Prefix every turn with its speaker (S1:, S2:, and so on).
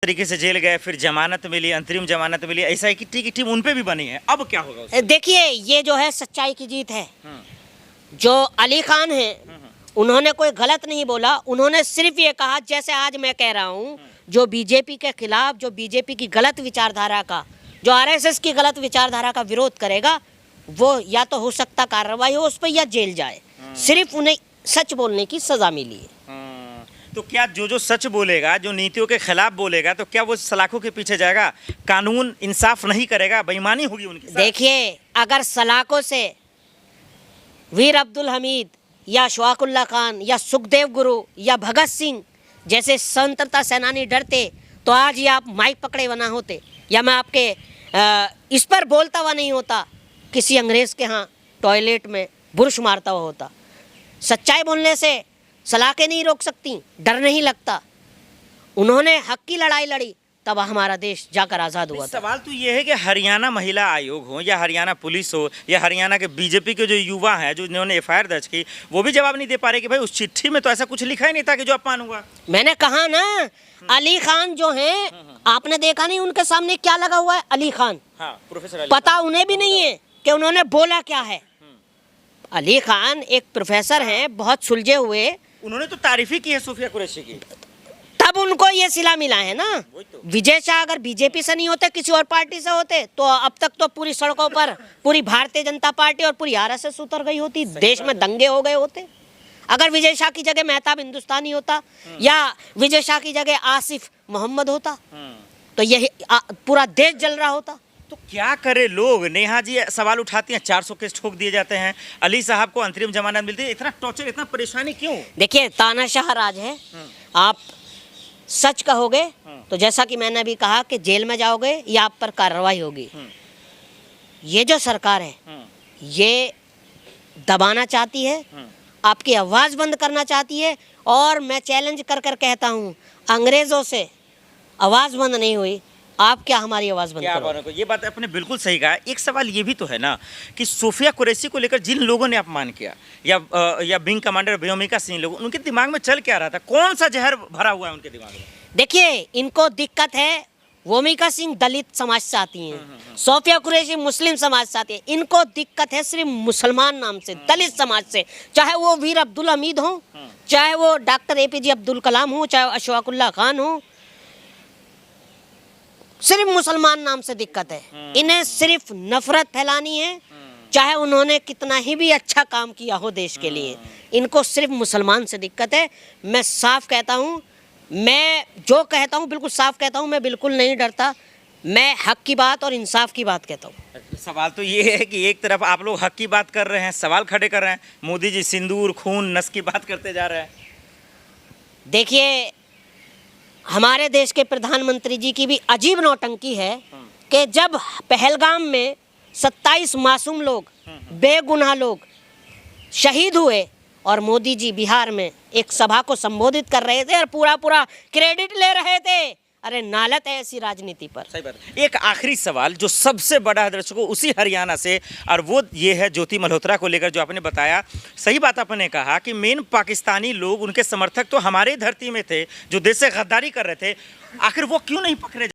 S1: तरीके से जेल गए, फिर जमानत मिली, अंतरिम जमानत मिली, ऐसा की टीम उन पे भी बनी है। अब क्या होगा उसमें?
S2: देखिए, ये जो है सच्चाई की जीत है। जो अली खान है उन्होंने कोई गलत नहीं बोला, उन्होंने सिर्फ ये कहा, जैसे आज मैं कह रहा हूँ, जो बीजेपी के खिलाफ, जो बीजेपी की गलत विचारधारा का, जो आरएसएस की गलत विचारधारा का विरोध करेगा, वो या तो हो सकता कार्रवाई हो उस पर या जेल जाए। सिर्फ उन्हें सच बोलने की सजा मिली है।
S1: तो क्या जो सच बोलेगा, जो नीतियों के खिलाफ बोलेगा, तो क्या वो सलाखों के पीछे जाएगा, कानून इंसाफ नहीं करेगा, बेईमानी होगी उनकी?
S2: देखिए, अगर सलाखों से वीर अब्दुल हमीद या अशफाकुल्लाह खान या सुखदेव गुरु या भगत सिंह जैसे स्वतंत्रता सेनानी डरते, तो आज ये आप माइक पकड़े बना होते, या मैं आपके इस पर बोलता हुआ नहीं होता, किसी अंग्रेज़ के यहाँ टॉयलेट में बुरुश मारता हुआ होता। सच्चाई बोलने से सलाखें नहीं रोक सकती, डर नहीं लगता। उन्होंने हक की लड़ाई लड़ी, तब हमारा देश जाकर आज़ाद हुआ था।
S1: सवाल तो ये है कि हरियाणा महिला आयोग हो या हरियाणा पुलिस हो या हरियाणा के बीजेपी के जो युवा हैं, जो इन्होंने एफआईआर दर्ज की, वो भी जवाब नहीं दे पा रहे कि भाई उस चिट्ठी में तो ऐसा कुछ लिखा ही नहीं था कि जो अपमान हुआ।
S2: मैंने कहा ना, अली खान जो हैं, आपने देखा नहीं उनके सामने क्या लगा हुआ है? अली खान।
S1: हाँ, प्रोफेसर अली
S2: पता उन्हें भी नहीं है कि उन्होंने बोला क्या है। अली खान एक प्रोफेसर हैं, बहुत सुलझे हुए।
S1: उन्होंने तो तारीफ ही की है सूफिया कुरैशी की,
S2: तब उनको ये सिला मिला है ना।
S1: तो।
S2: विजय शाह अगर बीजेपी से नहीं होते, किसी और पार्टी से होते, तो अब तक तो पूरी सड़कों पर पूरी भारतीय जनता पार्टी और पूरी आरएसएस उतर गई होती, देश में दंगे हो गए होते। अगर विजय शाह की जगह मेहताब हिंदुस्तानी होता या विजय शाह की जगह आसिफ मोहम्मद होता, तो यही पूरा देश जल रहा होता।
S1: तो क्या करे लोग? नेहा जी सवाल उठाती हैं, 400 केस ठोक दिए जाते हैं, अली साहब को अंतरिम जमानत मिलती है, इतना टॉर्चर, इतना परेशानी क्यों?
S2: देखिए, तानाशाह राज है। आप सच कहोगे तो जैसा कि मैंने अभी कहा कि जेल में जाओगे या आप पर कार्रवाई होगी। ये जो सरकार है, ये दबाना चाहती है, आपकी आवाज़ बंद करना चाहती है। और मैं चैलेंज कर कर कहता हूँ, अंग्रेज़ों से आवाज़ बंद नहीं हुई, आप क्या हमारी आवाज़ बंद करोगे?
S1: ये बात आपने बिल्कुल सही कहा। एक सवाल ये भी तो है ना कि सूफिया कुरैशी को लेकर जिन लोगों ने अपमान किया, या विंग कमांडर व्योमिका सिंह लोग, उनके दिमाग में चल क्या रहा था? कौन सा जहर भरा हुआ है उनके दिमाग में?
S2: देखिए, इनको दिक्कत है, व्योमिका सिंह दलित समाज से आती हैं, सूफिया कुरैशी मुस्लिम समाज से आती है। इनको दिक्कत है सिर्फ मुसलमान नाम से, दलित समाज से, चाहे वो वीर अब्दुल हमीद हो, चाहे वो डॉक्टर APJ अब्दुल कलाम हो, चाहे अशफाकुल्लाह खान हो, सिर्फ मुसलमान नाम से दिक्कत है। इन्हें सिर्फ नफरत फैलानी है, चाहे उन्होंने कितना ही भी अच्छा काम किया हो देश के लिए, इनको सिर्फ मुसलमान से दिक्कत है। मैं साफ कहता हूँ, मैं जो कहता हूँ बिल्कुल साफ कहता हूँ, मैं बिल्कुल नहीं डरता। मैं हक की बात और इंसाफ की बात कहता हूँ।
S1: सवाल तो ये है कि एक तरफ आप लोग हक की बात कर रहे हैं, सवाल खड़े कर रहे हैं, मोदी जी सिंदूर, खून, नस की बात करते जा रहे हैं।
S2: देखिए, हमारे देश के प्रधानमंत्री जी की भी अजीब नौटंकी है कि जब पहलगाम में 27 मासूम लोग, बेगुनाह लोग शहीद हुए, और मोदी जी बिहार में एक सभा को संबोधित कर रहे थे और पूरा क्रेडिट ले रहे थे। अरे नालत है ऐसी राजनीति पर।
S1: सही बात। एक आखिरी सवाल जो सबसे बड़ा है दर्शकों, उसी हरियाणा से, और वो ये है ज्योति मल्होत्रा को लेकर, जो आपने बताया, सही बात आपने कहा कि मेन पाकिस्तानी लोग, उनके समर्थक तो हमारे धरती में थे, जो देश से गद्दारी कर रहे थे, आखिर वो क्यों नहीं पकड़े?